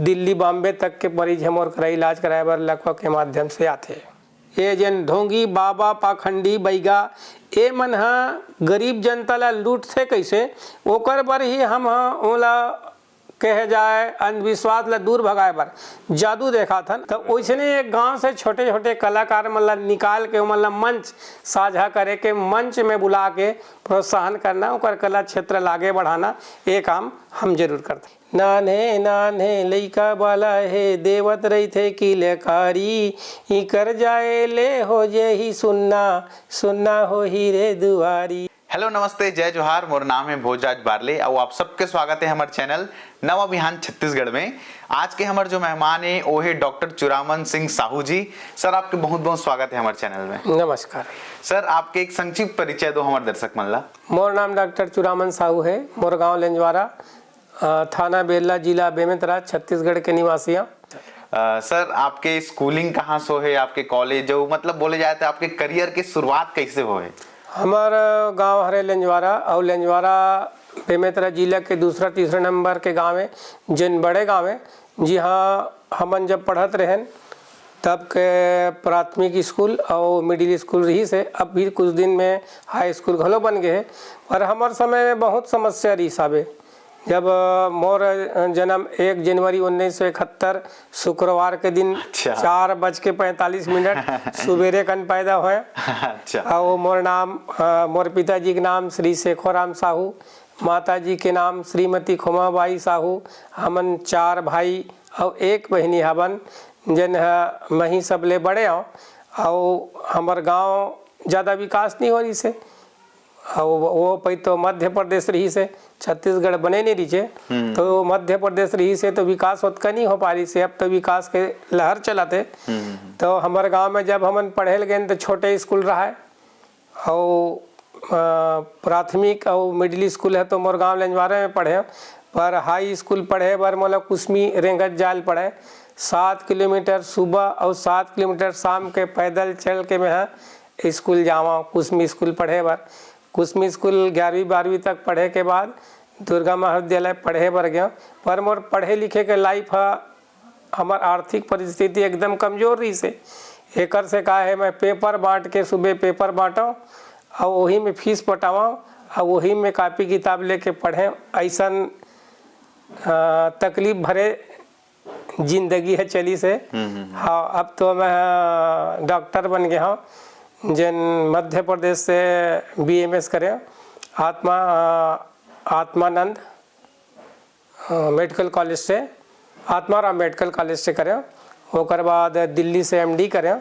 दिल्ली बॉम्बे तक के मरीज हम और करा इलाज कराए बर लकवा के माध्यम से आथे। ये जन ढोंगी बाबा पाखंडी बैगा ए मन ह गरीब जनता ला लूटथे कैसे ओकर बर ही हम ओला कहे जाए अंधविश्वास ला दूर भगाए बर जादू देखा था। तो वैसने एक गांव से छोटे छोटे कलाकार मतलब निकाल के मतलब मंच साझा करे के मंच में बुला के प्रोत्साहन करना ओकर कला क्षेत्र लागे बढ़ाना ये काम हम जरूर करते। नान्हे नान्हे लइका वाला है देवत रही थे कि लेकारी ही कर जाए ले हो जे ही सुनना सुनना हो ही रे दुआरी। हेलो नमस्ते जय जोहार, मोर नाम है भोजराज बारले और आप सबके स्वागत है हमारे चैनल नवा बिहान छत्तीसगढ़ में। आज के हमारे जो मेहमान है वो है डॉक्टर चुरामन सिंह साहू जी। सर आपके बहुत बहुत स्वागत है हमारे चैनल में। नमस्कार सर, आपके एक संक्षिप्त परिचय दो हमारे दर्शक मन ला। मोर नाम डॉक्टर चुरामन साहू है, मोर गाँव लेंजवारा, थाना बेरला, जिला बेमेतरा, छत्तीसगढ़ के निवासी। सर आपके स्कूलिंग कहाँ से है, आपके कॉलेज जो मतलब बोले जाए तो आपके करियर की शुरुआत कैसे हो है? हमार गांव हरे लेंजवारा और लेंजवारा बेमेतरा जिला के दूसरा तीसरा नंबर के गांव है, जिन बड़े गांव है। जी हाँ, हमन जब पढ़त रहें तब के प्राथमिक स्कूल और मिडिल स्कूल रही से, अब भी कुछ दिन में हाई स्कूल घलो बन गए है। पर हमार समय में बहुत समस्या रही साबे। जब मोर जन्म 1 जनवरी 1971 शुक्रवार के दिन 4:45 सुबेरे कन पैदा हुए। और मोर नाम मोर पिताजी के नाम श्री शेखोराम साहू, माता जी के नाम श्रीमती खुमाबाई साहू। हमन 4 भाई और 1 बहनी हवन, जन मही सबले बड़े आओ। और हमार गांव ज़्यादा विकास नहीं हो रही से, और वो पै तो मध्य प्रदेश रही से, छत्तीसगढ़ बने नहीं रही। तो मध्य प्रदेश रही से तो विकास उतना नहीं हो पा रही से। अब तो विकास के लहर चलाते। तो हमारे गांव में जब हमन पढ़े गए तो छोटे स्कूल रहा है, और प्राथमिक और मिडिल स्कूल है तो मोर गाँव लेंजवारे में पढ़े। पर हाई स्कूल पढ़े बर मोला कुसमी रेंगत जाल पढ़े। 7 किलोमीटर सुबह और 7 किलोमीटर शाम के पैदल चल के मैं स्कूल जावा। कुसमी स्कूल पढ़े बर, कुसमी स्कूल 11वीं 12वीं तक पढ़े के बाद दुर्गा महाविद्यालय पढ़े बर गया। पर मोर पढ़े लिखे के लाइफ हमार आर्थिक परिस्थिति एकदम कमजोर रही से। एकर से का है, मैं पेपर बांट के सुबह पेपर बांटा और वही में फीस पटावा और वही में कापी किताब लेके पढ़े। ऐसा तकलीफ भरे जिंदगी है चली से। हाँ, अब तो मैं डॉक्टर बन गया हूँ, जिन मध्य प्रदेश से BMS करे आत्मानंद मेडिकल कॉलेज से, आत्माराम मेडिकल कॉलेज से करे। ओकर बाद दिल्ली से MD करे।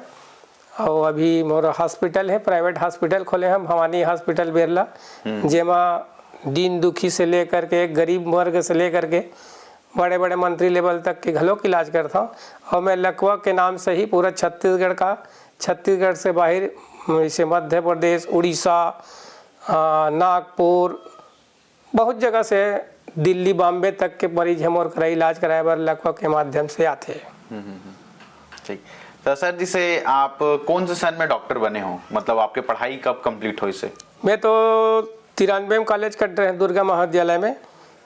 और अभी मोर हॉस्पिटल है, प्राइवेट हॉस्पिटल खोले हम, भवानी हॉस्पिटल बेरला, जेमा दीन दुखी से लेकर के गरीब वर्ग से लेकर के बड़े बड़े मंत्री लेवल तक के घलों इलाज करता हूँ। और मैं लकवा के नाम से ही पूरा छत्तीसगढ़ का, छत्तीसगढ़ से बाहर जैसे मध्य प्रदेश, उड़ीसा, नागपुर, बहुत जगह से दिल्ली बॉम्बे तक के मरीज हम और करा इलाज कराए बर लकवा के माध्यम से आते हैं। ठीक। तो सर जिसे आप कौन से सन में डॉक्टर बने हो, मतलब आपके पढ़ाई कब कंप्लीट हुई से? मैं तो 93 में कॉलेज कर रहे हैं दुर्गा महाविद्यालय में।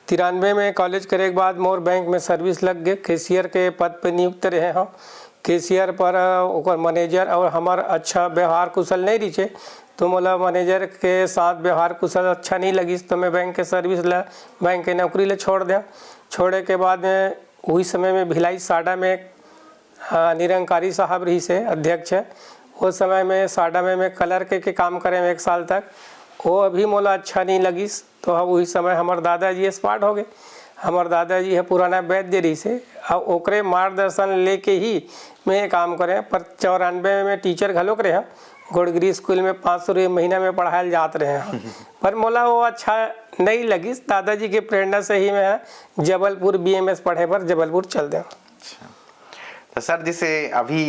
93 में कॉलेज करे के बाद मोर बैंक में सर्विस लग गए, कैशियर के पद पे नियुक्त रहे हम। कैशियर पर ओकर मैनेजर और हमार अच्छा व्यवहार कुशल नहीं रही, तो मोला मैनेजर के साथ व्यवहार कुशल अच्छा नहीं लगी, तो मैं बैंक के सर्विस ला, बैंक के नौकरी ले छोड़ दिया। छोड़े के बाद में वही समय में भिलाई साडा में निरंकारी साहब रही से अध्यक्ष है। उस समय में साडा में मैं कलर के काम करे 1 साल तक। वो अभी मोला अच्छा नहीं लगी, तो वही समय हमारे दादाजी एक्सपार्ट हो गए। हमारे दादाजी है पुराना वैद्य रही से, और ओकरे मार्गदर्शन लेके ही मैं काम करें। पर 94 में टीचर घलोक रहे हैं, गोड़गिरी स्कूल में 500 रुपये महीना में पढ़ाए जाते रहे हैं। पर मोला वो अच्छा नहीं लगी, दादाजी के प्रेरणा से ही मैं जबलपुर BMS पढ़े पर जबलपुर चल दें। तो सर जिसे अभी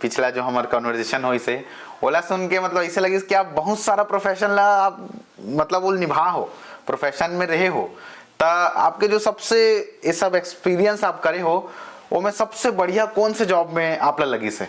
पिछला जो हमारा कन्वर्सेशन हो इसे ओला सुन के मतलब ऐसे लगे कि आप बहुत सारा प्रोफेशन ला आप मतलब वो निभा हो, प्रोफेशन में रहे हो। तो आपके जो सबसे ये सब एक्सपीरियंस आप करे हो वो में सबसे बढ़िया कौन से जॉब में आप ला लगी से?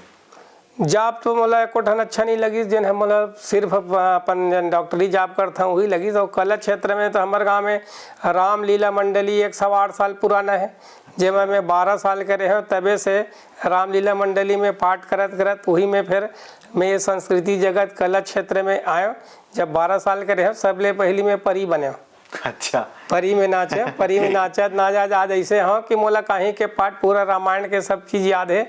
जॉब तो मोला एको ठन अच्छा नहीं लगी, जिन हम मतलब सिर्फ अपन जन डॉक्टरी जॉब करता हूँ वही लगी। तो कला क्षेत्र में तो हमारे गांव में रामलीला मंडली 108 साल पुराना है, जेमा मैं 12 साल के रहे तबे से रामलीला मंडली में पाठ करत करत वही में फिर मैं ये संस्कृति जगत कला क्षेत्र में आयो। जब 12 साल के रहे सबले पहली मैं परी बने। अच्छा, परी में नाचे, परी में नाचत नाचत आज ऐसे हाँ कि मोला कहीं के पाठ पूरा रामायण के सब चीज़ याद है।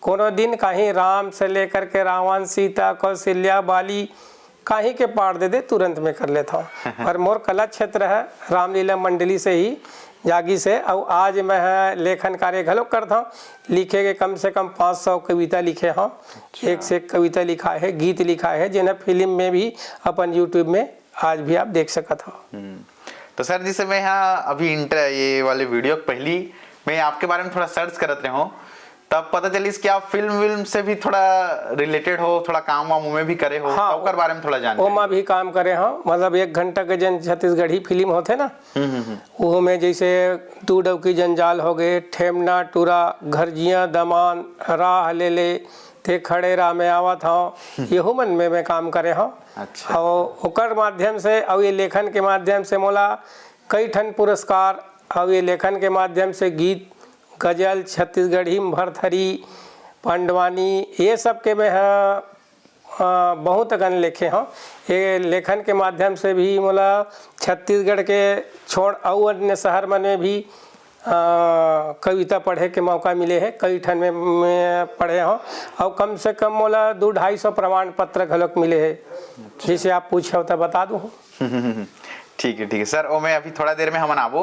कोनो दिन कहीं राम से लेकर के रावण, सीता, कौशल्या, बाली कहीं के पाठ दे दे तुरंत में कर लेता हूँ। और मोर कला क्षेत्र है रामलीला मंडली से ही जागी से। और आज मैं लेखन कार्य घलो करता हूँ। लिखे के कम से कम 500 कविता लिखे हूँ। एक से एक कविता लिखा है, गीत लिखा है, जिन्हें फिल्म में भी अपन यूट्यूब में आज भी आप देख सकते हो। तो सर जैसे मैं यहाँ अभी ये वाले वीडियो पहली मैं आपके बारे में थोड़ा सर्च करत रहे हूँ, तब पता चली कि आप फिल्म से भी थोड़ा रिलेटेड हो, थोड़ा काम वाम में भी करे हो। हाँ, ओकर बारे में थोड़ा जानकारी। ओमा भी काम करे हो, मतलब 1 घंटा के जन छत्तीसगढ़ी फिल्म होते ना, वो में जैसे तू डौकी जंजाल हो गए, ठेमना टूरा, घरजियाँ दमान, राह ले ले, ते खड़े राह में आवत हूँ, यहू मन में मैं काम करे हूँ। अच्छा। और ओकर माध्यम से और ये लेखन के माध्यम से मोला कई ठन पुरस्कार और ये लेखन के माध्यम से गीत, गजल, छत्तीसगढ़ी, भरथरी, पांडवानी, ये सब के मैं बहुत अगन लिखे हूँ। ये लेखन के माध्यम से भी मोला छत्तीसगढ़ के छोड़ और अन्य शहर में भी कविता पढ़े के मौका मिले है। कई ठन में मैं पढ़े हूँ और कम से कम मोला 200-250 प्रमाण पत्र घलोक मिले है। जिसे आप पूछे हो तो बता दूँ। ठीक है सर, ओ मैं अभी थोड़ा देर में हम आबो।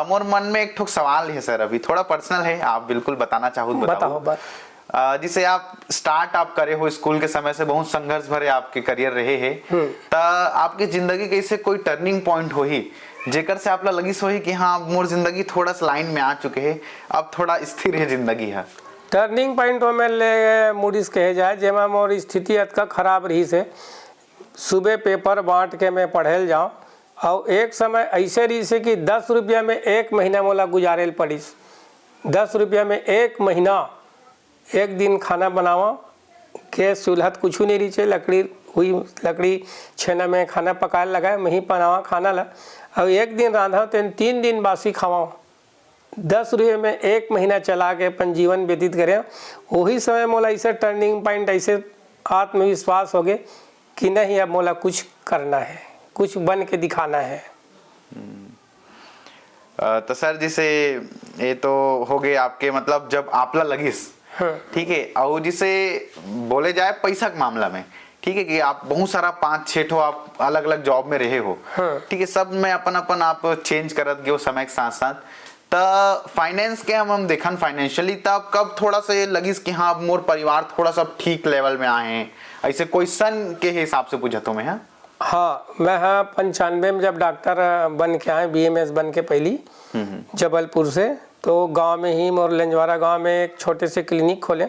मोर मन में एक ठोक सवाल है सर, अभी थोड़ा पर्सनल है, आप बिल्कुल बताना चाहो तो बताओ। जिसे आप स्टार्ट आप करे हो स्कूल के समय से, बहुत संघर्ष भरे आपके करियर रहे है, तो आपकी जिंदगी कैसे कोई टर्निंग पॉइंट हो ही जेकर से आपला लगी सोही कि हाँ मोर जिंदगी थोड़ा सा लाइन में आ चुके है, अब थोड़ा स्थिर है जिंदगी है। टर्निंग पॉइंट में ले मूडीज कहे जाए, जेमा मोर स्थिति अतका खराब रही से सुबह पेपर बांट के मैं पढ़े जाऊँ और एक समय ऐसे रही से कि 10 रुपया में 1 महीना मोला गुजारेल पड़ीस। 10 रुपया में 1 महीना, एक दिन खाना बनावा, गैस चूल्हा कुछ नहीं रही, लकड़ी हुई, लकड़ी छेना में खाना पकाए लगाए, वहीं बनावा खाना ला और एक दिन रांधा तो 3 दिन बासी खावा। 10 रुपये में 1 महीना चला के अपन जीवन व्यतीत करें। वही समय मोला ऐसे टर्निंग पॉइंट, ऐसे आत्मविश्वास हो गए कि नहीं अब मोला कुछ करना है, कुछ बन के दिखाना है। तो सर जैसे ये तो हो गए आपके, मतलब जब आपला लगिस, ठीक है, और जिसे बोले जाए पैसा के मामला में, ठीक है, कि आप बहुत सारा 5-6 ठो आप अलग अलग जॉब में रहे हो, ठीक है, सब में अपन आप चेंज करत गए समय के साथ साथ। तो फाइनेंस के हम देखन फाइनेंशियली तब कब थोड़ा सा ये लगिस कि हाँ मोर परिवार थोड़ा सा ठीक लेवल में आए हैं, ऐसे क्वेश्चन के हिसाब से पूछा तो मैं। हाँ, मैं 95 में जब डॉक्टर बन के आए, BMS बन के पहली जबलपुर से, तो गांव में ही मोर लंजवारा गांव में एक छोटे से क्लिनिक खोले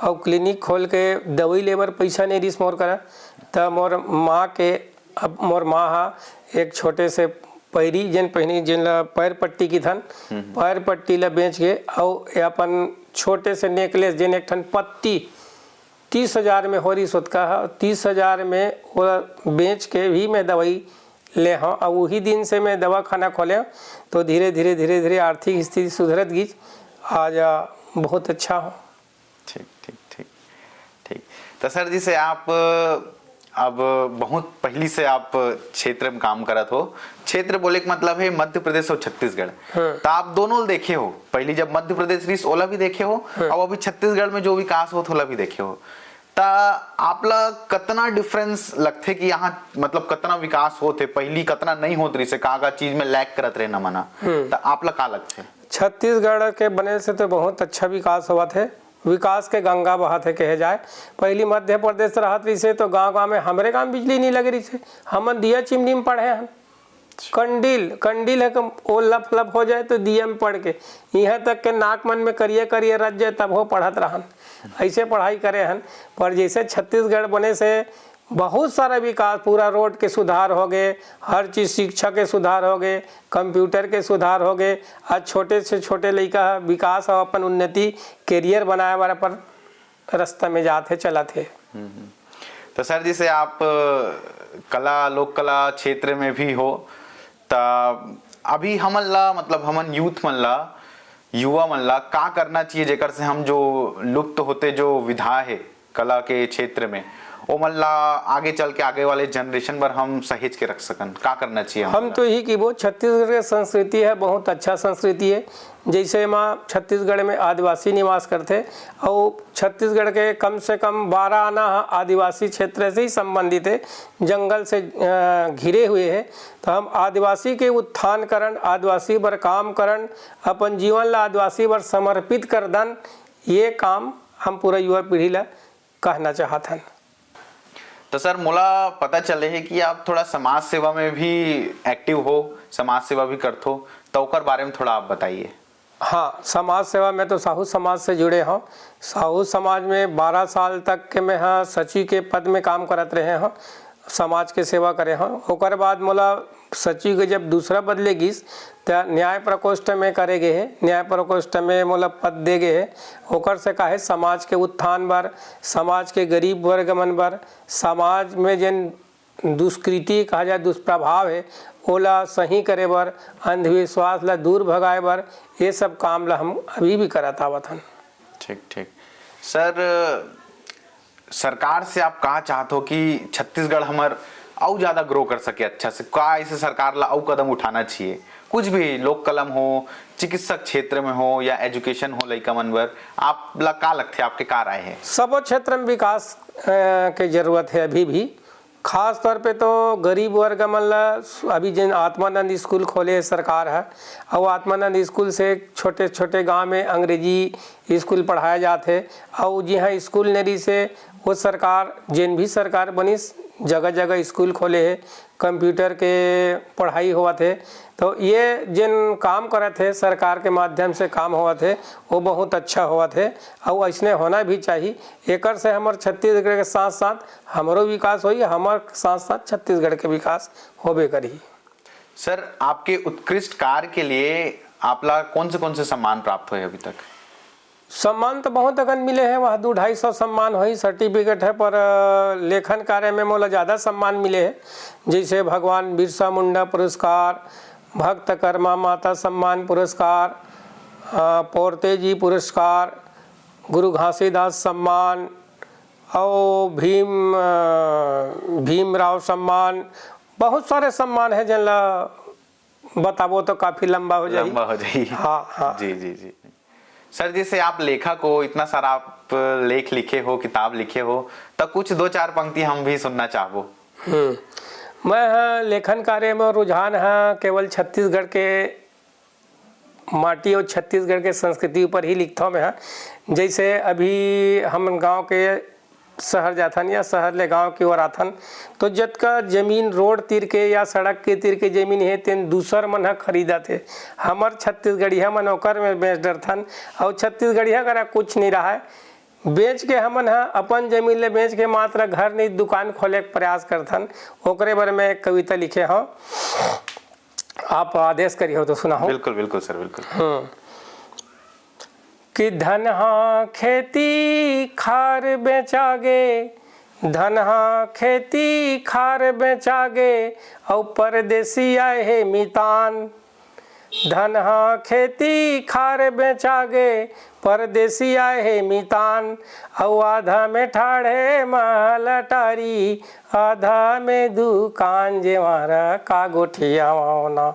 और क्लिनिक खोल के दवाई लेबर पैसा नहीं रिस मोर करा। तब मोर माँ के, अब मोर माँ हा एक छोटे से पैरी जिन पहनी जिन पैर पट्टी की थन, पैर पट्टी ला बेच के और अपन छोटे से नेकलेस जिन एक ठन पत्ती 30,000 में हो रही सुतका है, 30,000 में वो बेच के भी मैं दवाई ले हाँ। और वही दिन से मैं दवा खाना खोले, तो धीरे धीरे आर्थिक स्थिति सुधरत गई, आज बहुत अच्छा हो। ठीक। तो सर जी से आप अब बहुत पहली से आप क्षेत्र में काम करत हो, क्षेत्र बोले का मतलब है मध्य प्रदेश और छत्तीसगढ़, तो आप दोनों देखे हो, पहली जब मध्य प्रदेश रिस ओला भी देखे हो और अभी छत्तीसगढ़ में जो विकास हो ओला भी देखे हो, ता आपला कतना डिफरेंस लगथे कि यहाँ मतलब कतना विकास होते, पहली कतना नहीं होत रही से का चीज में लैक करत रहे न मना, तो आपला का लगथे? छत्तीसगढ़ के बने से तो बहुत अच्छा विकास हुआ थे, विकास के गंगा बहाते कहे जाए। पहली मध्य प्रदेश रहत रही से तो गांव में हमारे गांव बिजली नहीं लग रही से, हम दिया चिमनी में पढ़े हैं, कंडील है कि वो लप हो जाए तो दिया में पढ़ के, यहाँ तक के नाक मन में करिए रच जाए तब हो पढ़त रहन, ऐसे पढ़ाई करे हन। पर जैसे छत्तीसगढ़ बने से बहुत सारा विकास, पूरा रोड के सुधार हो गए, हर चीज़ शिक्षा के सुधार हो गए, कंप्यूटर के सुधार हो गए, आज छोटे से छोटे लड़का विकास और अपन उन्नति कैरियर बनाए वाला पर रास्ता में जाते चलाते। तो सर जैसे आप कला लोक कला क्षेत्र में भी हो, तो अभी हमन ला मतलब हमन यूथ मन ला युवा मन ला का करना चाहिए जेकर से हम जो लुप्त होते जो विधा है कला के क्षेत्र में वो मन ला आगे चल के आगे वाले जनरेशन पर हम सहेज के रख सकन, का करना चाहिए हम तो यही कि वो छत्तीसगढ़ की संस्कृति है, बहुत अच्छा संस्कृति है। जैसे माँ छत्तीसगढ़ में आदिवासी निवास करते और छत्तीसगढ़ के कम से कम 12 आना आदिवासी क्षेत्र से ही संबंधित है, जंगल से घिरे हुए हैं। तो हम आदिवासी के उत्थान करण, आदिवासी पर काम करण, अपन जीवन ला आदिवासी पर समर्पित कर दन, ये काम हम पूरा युवा पीढ़ी ला कहना चाहत हन। तो सर मोला पता चले है कि आप थोड़ा समाज सेवा में भी एक्टिव हो, समाज सेवा भी करते हो, तो ओकर बारे में थोड़ा आप बताइए। हाँ, समाज सेवा में तो साहू समाज से जुड़े हों। साहू समाज में 12 साल तक के मैं हाँ सचिव के पद में काम करत रहे हों, समाज के सेवा करे हों। ओकर बाद मोला सचिव के जब दूसरा बदले गिस तो न्याय प्रकोष्ठ में करे गए है, न्याय प्रकोष्ठ में मोला पद दे गए है। ओकर से काहे समाज के उत्थान बर, समाज के गरीब वर्ग मन बर, समाज में जिन दुष्कृति कहा जाए दुष्प्रभाव है ओला सही करे बर, अंधविश्वास ला दूर भगाए बर, ये सब काम ला हम अभी भी करत आवत हन। ठीक ठीक सर, सरकार से आप कहा चाहते हो कि छत्तीसगढ़ हमार और ज्यादा ग्रो कर सके अच्छा से, का ऐसे सरकार ला और कदम उठाना चाहिए? कुछ भी, लोक कलम हो, चिकित्सक क्षेत्र में हो या एजुकेशन हो लइका मन बर, आप ला का लगते, आपके का राय है? सब क्षेत्र में विकास के जरूरत है अभी भी। खास तौर पे तो गरीब वर्ग मन ला अभी जिन आत्मानंद स्कूल खोले सरकार है, और आत्मानंद स्कूल से छोटे छोटे गांव में अंग्रेजी स्कूल पढ़ाया जाते, और जी हाँ स्कूल नरी से वो सरकार जिन भी सरकार बनी जगह जगह स्कूल खोले है, कंप्यूटर के पढ़ाई हुआ थे। तो ये जिन काम करत है सरकार के माध्यम से काम हुआ थे वो बहुत अच्छा हुआ थे, और ऐसने होना भी चाहिए। एकर से हमारे छत्तीसगढ़ के साथ साथ हमारो विकास होई, हमारे साथ साथ छत्तीसगढ़ के विकास होबे करी। सर, आपके उत्कृष्ट कार्य के लिए आपला कौन से सम्मान प्राप्त हुए अभी तक? सम्मान तो बहुत अगन मिले हैं, वह 200-250 सम्मान हुई, सर्टिफिकेट है, पर लेखन कार्य में मोला ज़्यादा सम्मान मिले हैं। जैसे भगवान बिरसा मुंडा पुरस्कार, भक्त कर्मा माता सम्मान पुरस्कार, पोरते जी पुरस्कार, गुरु घासीदास सम्मान और भीमराव सम्मान, बहुत सारे सम्मान है जिनला बताबो तो काफ़ी लंबा हो जाए। हाँ हाँ जी जी जी सर, जैसे आप लेखक हो, इतना सारा आप लेख लिखे हो, किताब लिखे हो, तो कुछ 2-4 पंक्ति हम भी सुनना चाहबो। मैं लेखन कार्य में रुझान है केवल छत्तीसगढ़ के माटी और छत्तीसगढ़ के संस्कृति ऊपर ही लिखता हूँ मैं। जैसे अभी हम गांव के शहर जाथन या शहर ले गांव की ओर आथन, तो जतका जमीन रोड तीर के या सड़क के तीर के जमीन है तेन दूसर मन खरीदा थे, हमर छत्तीसगढ़िया मन ओकर में बेच डरथन, और छत्तीसगढ़िया करा कुछ नहीं रहा है, बेच के हमन अपन जमीन ले बेच के मात्र घर नहीं दुकान खोले के प्रयास करथन। ओकरे बारे में एक कविता लिखे हूँ, आप आदेश करिए हो तो सुना हो। बिल्कुल बिल्कुल सर, बिल्कुल। कि धनहा खेती खार बेचागे, धनहा खेती खार बेचागे, और परदेसी आए है मितान। धनहा खेती खार बेचागे, परदेसी आए है मितान, और आधा में ठाड़े महल अटारी, आधा में दुकान जेवारा का गोठिया वावना।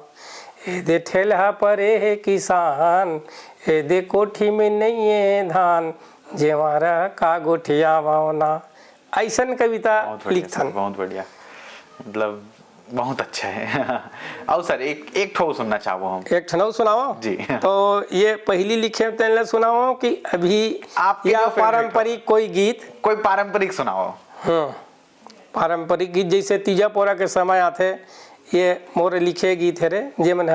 ए दे ठेला परे है किसान, ए दे कोठी में नहीं है धान, जेवारा का गोठिया वावना। ऐसन कविता लिखथन। बहुत बढ़िया, मतलब बहुत अच्छा है। और सर एक ठो सुनना चाहो हम। एक ठो सुनाओ जी। तो ये पहली लिखे तेन सुनाओ कि अभी आप या पारंपरिक कोई गीत, कोई पारंपरिक सुनाओ। हाँ, पारंपरिक गीत जैसे तीजा पोरा के समय आते, ये मोर लिखे गीत है रे, जे मन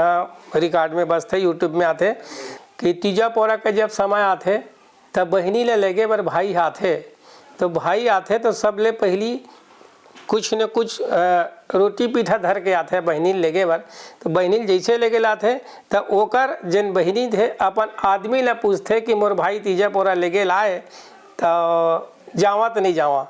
रिकॉर्ड में बसते यूट्यूब में आते, कि तीजा पोरा के जब समय आते तब बहनी ले लेगे बर भाई आते, तो भाई आते तो सब ले पहली कुछ न कुछ रोटी पीठा धर के आते बहनी लेगे बर। तो बहनी जैसे लेके लाते तो ओकर जन बहनी थे अपन आदमी ला पूछते कि मोर भाई तीजा पोरा लेके लाए तो जावा तो नहीं जावा,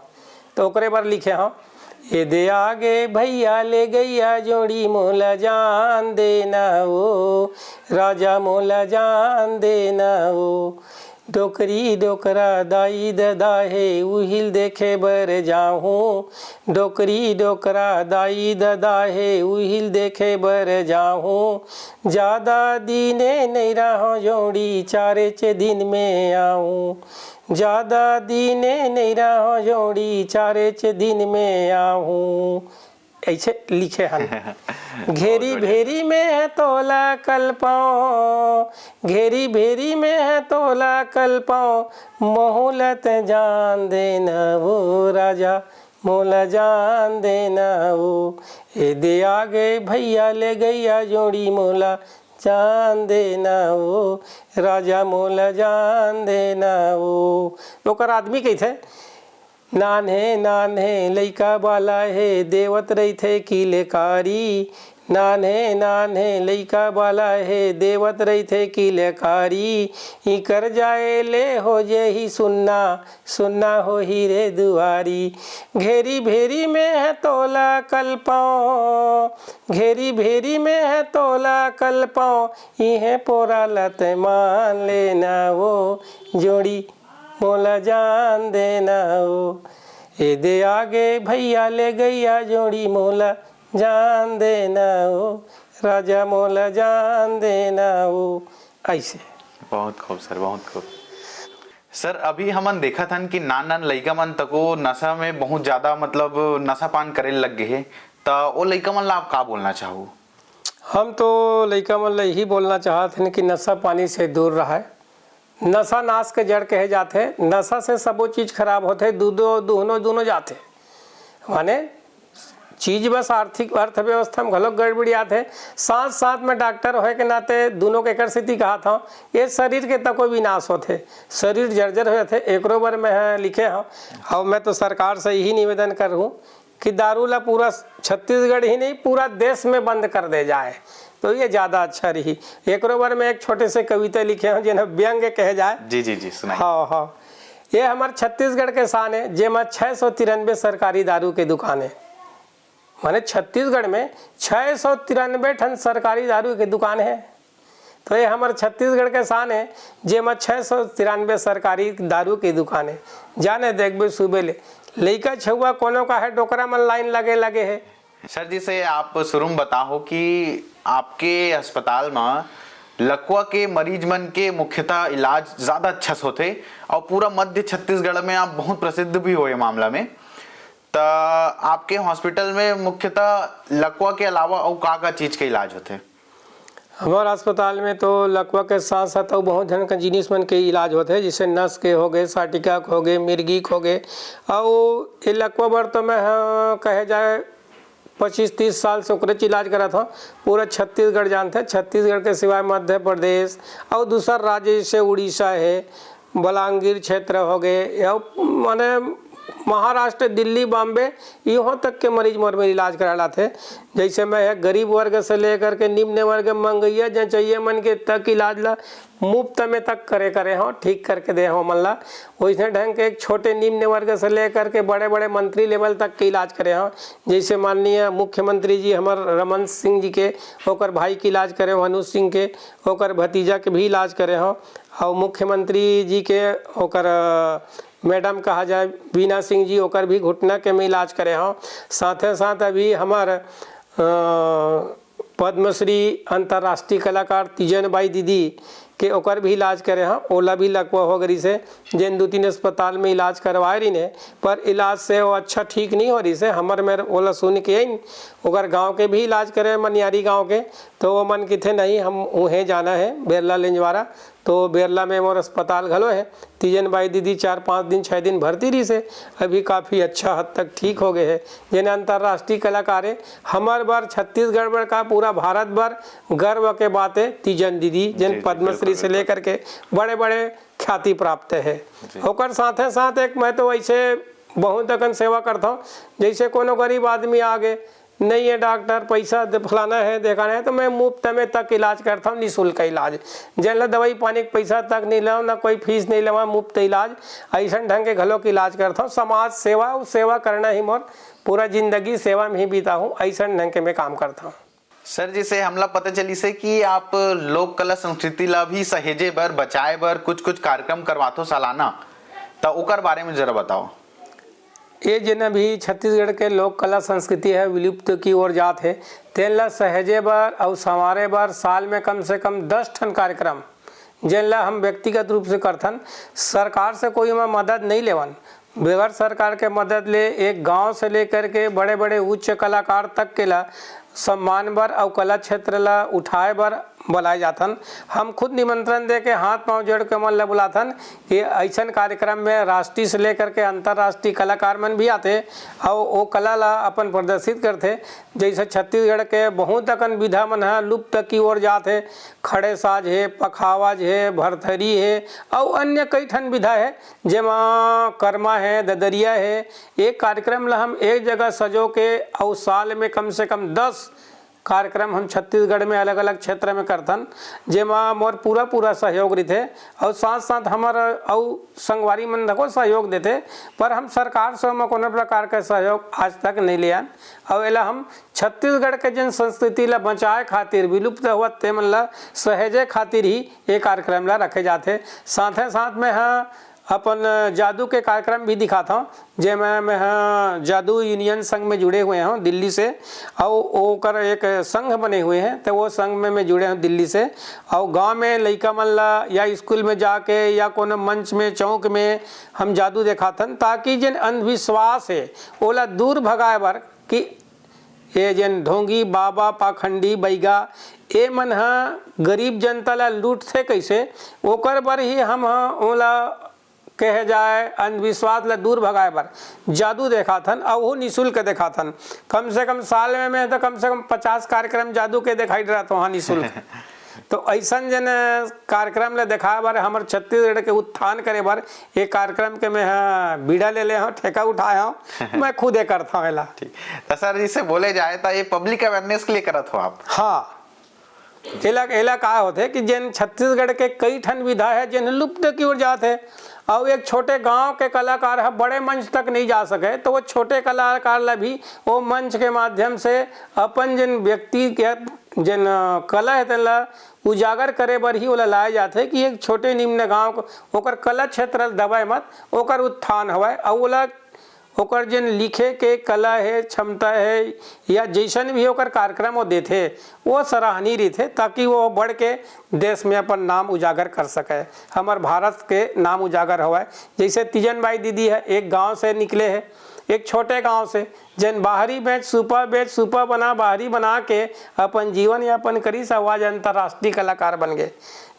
तो ओकरे बर लिखे हाँ, ये दे आगे भैया ले गैया जोड़ी मोला जान देना वो, राजा मोला जान देना वो। डोकरी डोकरा दाई ददा है उहिल देखे बर जाहूँ, डोकरी डोकरा दाई ददा है उहिल देखे बर जाहूँ। ज़्यादा दीने नहीं रहो जोड़ी चारे चे दिन में आऊँ, ज़्यादा दीने नहीं रहो जोड़ी चारे चे दिन में आऊँ। ऐसे लिखे हैं। घेरी भेरी में है तोला कल पाओ, घेरी भेरी में है तोला कल पाओ, मोहलत जान देना वो, राजा मोला जान देना वो। ए दे आगे भैया ले गैया जोड़ी मोला जान देना वो, राजा मोला जान देना वो। ओकर आदमी कही थे, नान्हे नान्हे लइका बाला है देवत रही थे किलेकारी, नान्हे नान्हे लइका बाला है देवत रही थे किलेकारी। ही कर जाए ले हो जे ही सुनना, सुनना हो ही रे दुआरी। घेरी भेरी में है तोला कल पाओ, घेरी भेरी में है तोला कल पाओ, इहे पोरा लत मान लेना वो, जोड़ी मोला जान देना वो। ए दे आगे भैया ले गैया जोड़ी मोला जान देना वो, राजा मोला जान देना वो। ऐसे बहुत खूब सर, बहुत खूब सर। अभी हमन देखा था कि नान नान लइका मन तको नशा में बहुत ज्यादा मतलब नशा पान करे लग गए है, तो वो लइका मन ला आप का बोलना चाहो? हम तो लइका मन ला यही बोलना चाहते हैं कि नशा पानी से दूर रहा है। नशा नाश के जड़ कहे जाते, नशा से सबो चीज़ खराब होते, दोनों जाते। माने चीज बस आर्थिक अर्थव्यवस्था में घलोक गड़बड़ी आते, साथ साथ में डॉक्टर होए के नाते दोनों के एकर स्थिति कहा था ये शरीर के तको विनाश होते, शरीर जर्जर हुए थे। एक बार मैं लिखे हूँ और मैं तो सरकार से यही निवेदन कर हूँ कि दारू ला पूरा छत्तीसगढ़ ही नहीं पूरा देश में बंद कर दे जाए तो ये ज़्यादा अच्छा रही। एक बार में एक छोटे से कविता लिखे हूँ जिन्हें व्यंग्य कहे जाए। जी जी जी सुनाइए। हाँ हाँ, ये हमारे छत्तीसगढ़ के शान है जेमा 693 सरकारी दारू के दुकानें, माने छत्तीसगढ़ में 693 ठन सरकारी दारू के दुकान है। तो ये हमारे छत्तीसगढ़ के शान है जेमा 693 सरकारी दारू की दुकानें। जाने देखबे सुबह ले लइका छुआ कोनो का है डोकरा में लाइन लगे है। सर जी से आप शुरू में बताओ कि आपके अस्पताल में लकवा के मरीज मन के मुख्यतः इलाज ज्यादा अच्छा होते और पूरा मध्य छत्तीसगढ़ में आप बहुत प्रसिद्ध भी हो ये मामला में। तो आपके हॉस्पिटल में मुख्यतः लकवा के अलावा और का चीज के इलाज होते? हमारे अस्पताल में तो लकवा के साथ साथ और बहुत जन का जिनिस मन के इलाज होते हैं, जैसे नस के हो गए, साटिका हो गए, मिर्गी हो गए। और ये लकवा बर तो मैं कहे जाए 25-30 साल से ओकरे इलाज करा था। पूरा छत्तीसगढ़ जानते हैं, छत्तीसगढ़ के सिवाय मध्य प्रदेश और दूसरा राज्य जैसे उड़ीसा है, बलांगीर क्षेत्र हो गए, या माने महाराष्ट्र, दिल्ली, बॉम्बे यहाँ तक के मरीज मोर में इलाज करा थे। जैसे मैं गरीब वर्ग से लेकर के निम्न वर्ग मंगैया जहाँ चाहिए मन के तक इलाज ला मुफ्त में तक करे हो, ठीक करके दे हो मन ला। वैसे ढंग के एक छोटे निम्न वर्ग से लेकर के बड़े बड़े मंत्री लेवल तक के इलाज करे हो। जैसे माननीय मुख्यमंत्री जी हमारे रमन सिंह जी के होकर भाई के इलाज करे हो, अनुज सिंह के होकर भतीजा के भी इलाज करे हो, और मुख्यमंत्री जी के होकर मैडम कहा जाए बीना सिंह जी होकर भी घुटना के में इलाज करे हों। साथ ही साथ अभी हमारे पद्मश्री अंतर्राष्ट्रीय कलाकार तीजन बाई दीदी के ओकर भी इलाज करे हाँ। ओला भी लकवा हो गई से जिन 2-3 अस्पताल में इलाज करवाए रही ने, पर इलाज से वो अच्छा ठीक नहीं हो रही से। हमारे मेरे ओला सुन के आई ओकर गांव के भी इलाज करे मनियारी गांव के, तो वो मन की थे नहीं हम उहें जाना है बेरला लेंजवारा। तो बेरला में मोर अस्पताल घलो है। तीजन बाई दीदी 4-5 दिन 6 दिन भर्ती रही से, अभी काफ़ी अच्छा हद तक ठीक हो गए है। जिन्हें अंतर्राष्ट्रीय कलाकार है हमारे बार छत्तीसगढ़ भर का पूरा भारत भर गर्व के बात है। तीजन दीदी जिन पद्मश्री से लेकर के बड़े बड़े ख्याति प्राप्त है। होकर साथ साथ एक मैं तो वैसे बहुत अकन सेवा करता हूँ। जैसे कोनो गरीब आदमी आगे नहीं है डॉक्टर, पैसा फलाना है देखाना है, तो मैं मुफ्त में तक इलाज करता हूँ, निःशुल्क इलाज। जैसे दवाई पानी के पैसा तक नहीं लो, ना कोई फीस नहीं लवा, मुफ्त इलाज। ऐसा ढंग के घलों के इलाज करता हूँ। समाज सेवा, उस सेवा करना ही मोर पूरा जिंदगी सेवा में ही बीता हूँ। ऐसा ढंग के मैं काम करता हूँ। सर जैसे हमला पता चली से कि आप लोक कला संस्कृति ला भी सहेजे बर बचाए बर कुछ कार्यक्रम करवाते सालाना, तो ओकर बारे में जरा बताओ। ये जिन भी छत्तीसगढ़ के लोक कला संस्कृति है विलुप्त की ओर जात है, तेला सहेजे बर और संवारे बर साल में कम से कम 10 ठन कार्यक्रम जिनला हम व्यक्तिगत रूप से करथन। सरकार से कोई में मदद नहीं लेवन, बगैर सरकार के मदद ले एक गांव से लेकर के बड़े बड़े उच्च कलाकार तक के ला सम्मान बर और कला क्षेत्र ला उठाए बर बुलाए जाथन। हम खुद निमंत्रण दे के हाथ पांव जोड़ के मन ला बुलाथन कि ऐसा कार्यक्रम में राष्ट्रीय से लेकर के अंतर्राष्ट्रीय कलाकार मन भी आते और वो कला ला अपन प्रदर्शित करते। जैसे छत्तीसगढ़ के बहुत अकन विधा मन है लुप्त की ओर जाते, खड़े साज है, पखावाज है, भरथरी है और अन्य कई ठन विधा है, जेमा कर्मा है, ददरिया है। एक कार्यक्रम ला हम एक जगह सजो के और साल में कम से कम 10 कार्यक्रम हम छत्तीसगढ़ में अलग अलग क्षेत्र में करथन, जेमा मोर पूरा सहयोग रहते और साथ साथ हमार और संगवारी मन को सहयोग देते। पर हम सरकार से में कोनो प्रकार के सहयोग आज तक नहीं लिया और एला हम छत्तीसगढ़ के जन संस्कृति ला बचाए खातिर, विलुप्त हुआ ते मन ला सहेजे खातिर ही ये कार्यक्रम ला रखे जाते। साथ साथ में हाँ अपन जादू के कार्यक्रम भी दिखाता हूँ, जे मैं हाँ जादू यूनियन संघ में जुड़े हुए हूँ दिल्ली से और ओकर एक संघ बने हुए हैं, तो वो संघ में मैं जुड़े हूँ दिल्ली से। और गांव में लइका मन ला या स्कूल में जाके या कोनो मंच में चौक में हम जादू दिखाथन, ताकि जिन अंधविश्वास है ओला दूर भगाए बर कि ये जन ढोंगी बाबा पाखंडी बैगा ए मन हाँ गरीब जनता ला लूटथे कैसे, ओकर बर ही हम हाँ ओला कहे जाए अंधविश्वास ला दूर भगाए बर जादू देखाथन और वो निःशुल्क देखाथन। कम से कम साल में मैं तो कम से कम 50 कार्यक्रम जादू के दिखाई रहता हूँ निःशुल्क। तो ऐसा जन कार्यक्रम ला दिखाए बर हमार छत्तीसगढ़ के उत्थान करे बर ये कार्यक्रम के मैं हाँ बीड़ा ले ले हूँ, ठेका उठाया हूँ, मैं खुद ये करता हूँ। एला तो सर जिसे बोले जाए तो ये पब्लिक अवेयरनेस के लिए करत हो आप? हाँ, एला का होते कि जिन छत्तीसगढ़ के कई ठन विधा है जिन लुप्त की ओर जाते है और एक छोटे गांव के कलाकार है बड़े मंच तक नहीं जा सके, तो वो छोटे कलाकार ला भी वो मंच के माध्यम से अपन जिन व्यक्ति के जिन कला है तेला उजागर करे बर ही ओला लाए जाते कि एक छोटे निम्न गांव को ओकर कला क्षेत्र दबाए मत, ओकर उत्थान हवाए और ओला ओकर जिन लिखे के कला है, क्षमता है या जैसन भी ओकर कार्यक्रम वो देते वो सराहनीय रहते, ताकि वो बढ़ के देश में अपन नाम उजागर कर सके, हमार भारत के नाम उजागर होए। जैसे तीजन बाई दीदी है, एक गांव से निकले है, एक छोटे गांव से जन बाहरी बेच सुपा बना बाहरी बना के अपन जीवन यापन करी से आज अंतर्राष्ट्रीय कलाकार बन गए,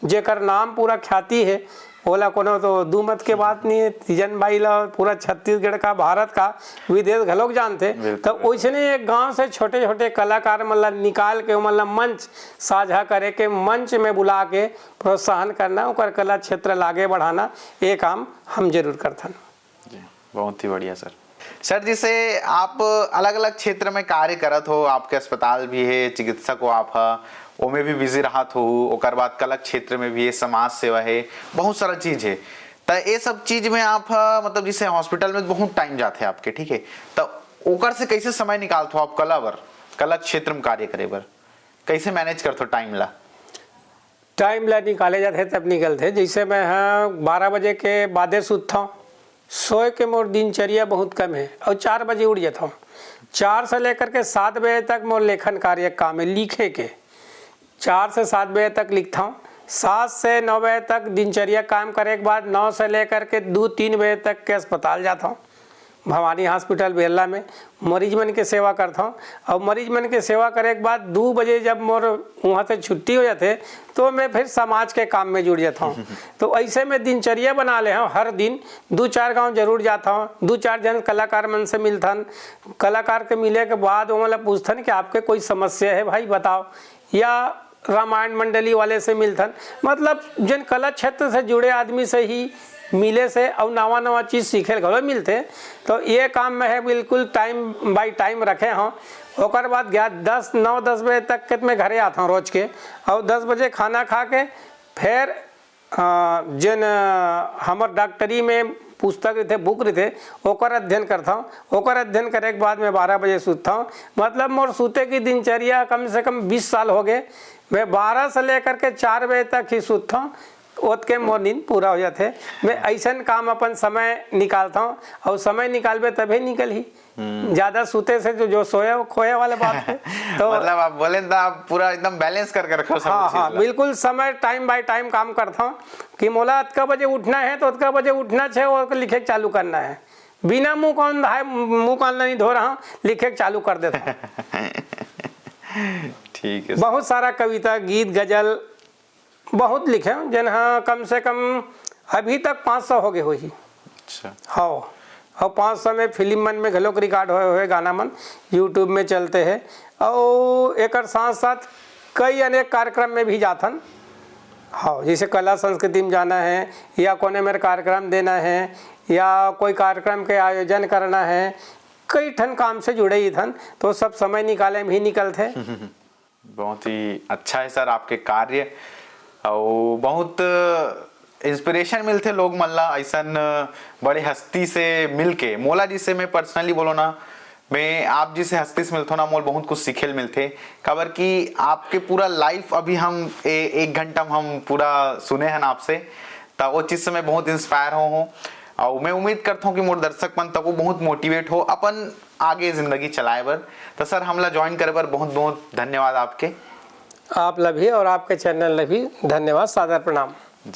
जेकर नाम पूरा ख्याति है। ओला कोनो तो दू मत के बात नहीं है, तीजन बाई ला पूरा छत्तीसगढ़ का भारत का विदेश घलोक जानते। तो वैसे एक गांव से छोटे छोटे कलाकार मतलब निकाल के मतलब मंच साझा करे के मंच में बुला के प्रोत्साहन करना, ओकर कला क्षेत्र लागे बढ़ाना, ये काम हम जरूर करथन। बहुत ही बढ़िया सर। सर जिसे आप अलग अलग क्षेत्र में कार्य करत हो, आपके अस्पताल भी है, चिकित्सक हो आप है, ओमे भी बिजी रहत हो, ओकर बाद कला क्षेत्र में भी है, समाज सेवा है, बहुत सारा चीज है। तो ये सब चीज में आप मतलब जिसे हॉस्पिटल में बहुत टाइम जाते हैं आपके, ठीक है, तो ओकर से कैसे समय निकालते हो आप कला क्षेत्र में कार्य करे बर, कैसे मैनेज करते हो टाइम ला निकाले जाते तब निकलते। जैसे मैं हाँ 12 बजे के बादे सुतता हूँ, सोए के मोर दिनचर्या बहुत कम है और 4 बजे उठ जाता हूँ। 4 से लेकर के 7 बजे तक मोर लेखन कार्य काम है लिखे के, 4 से 7 बजे तक लिखता हूँ। 7 से 9 बजे तक दिनचर्या काम करे के बाद 9 से लेकर के 2-3 बजे तक के अस्पताल जाता हूँ, भवानी हॉस्पिटल बेल्ला में मरीज मन के सेवा करता हूँ। और मरीज मन के सेवा करे के बाद 2 बजे जब मोर वहाँ से छुट्टी हो जाते तो मैं फिर समाज के काम में जुड़ जाता हूँ। तो ऐसे में दिनचर्या बना ले हूँ, हर दिन 2-4 गांव जरूर जाता हूँ, 2-4 जन कलाकार मन से मिलथन। कलाकार के मिले के बाद वो मतलब पूछथन कि आपके कोई समस्या है भाई बताओ, या रामायण मंडली वाले से मिलथन, मतलब जिन कला क्षेत्र से जुड़े आदमी से ही मिले से और नवा नवा चीज़ सीखे घलो मिलते। तो ये काम में है बिल्कुल टाइम बाय टाइम रखे हों। ओकर बाद गया 9-10 बजे तक के मैं घरे आता हूँ रोज के, और 10 बजे खाना खा के फिर जिन हमर डॉक्टरी में पुस्तक रहते बुक रहते ओकर अध्ययन करता हूँ। ओकर अध्ययन करे के बाद मैं 12 बजे सूतता हूँ। मतलब मोर सूते की दिनचर्या कम से कम 20 साल हो गए। मैं 12 से लेकर के 4 बजे तक ही सूतता हूँ, ओत के मोर नींद पूरा हो जाते। मैं ऐसा काम अपन समय निकालता हूँ, और समय निकालबे तभी निकल ही। ज्यादा सूते से जो सोए वो खोए वाले बात है। तो मतलब आप बोले तो आप पूरा एकदम बैलेंस करके रखो सब हाँ चीज हाँ ला। बिल्कुल समय टाइम बाय टाइम काम करता हूँ कि मोला अतका बजे उठना है तो अतका बजे उठना है और लिखे के चालू करना है। बिना मुंह कान नहीं धो रहा हूँ, लिखे के चालू कर देता हूँ। ठीक है। बहुत सारा कविता गीत गजल बहुत लिखे हैं जिन हाँ कम से कम अभी तक 500 हो गए हो ही। अच्छा। हाँ, और 500 में फिल्म मन में घलोक रिकॉर्ड होए हुए गाना मन यूट्यूब में चलते हैं। और एक साथ साथ कई अनेक कार्यक्रम में भी जाथन। हाँ, जैसे कला संस्कृति में जाना है, या कोने मेरे कार्यक्रम देना है, या कोई कार्यक्रम के आयोजन करना है, कई ठन काम से जुड़े ही थन, तो सब समय निकाले में ही निकलते। बहुत ही अच्छा है सर आपके कार्य, और बहुत इंस्पिरेशन मिलते लोग मल्ला ऐसन बड़े हस्ती से मिलके। मोला जिसे मैं पर्सनली बोलो ना, मैं आप जिसे हस्ती से मिलते हो ना, मोल बहुत कुछ सीखे मिलते। खबर कि आपके पूरा लाइफ अभी हम 1 घंटा में हम पूरा सुने हैं आपसे, तो वो चीज़ से मैं बहुत इंस्पायर हूँ। और मैं उम्मीद करता हूँ कि मोर दर्शक मन तक वो बहुत मोटिवेट हो अपन आगे जिंदगी चलाए बर। तो सर हमला ज्वाइन करे बर बहुत बहुत धन्यवाद आपके। आप ला भी और आपके चैनल ला भी धन्यवाद, सादर प्रणाम।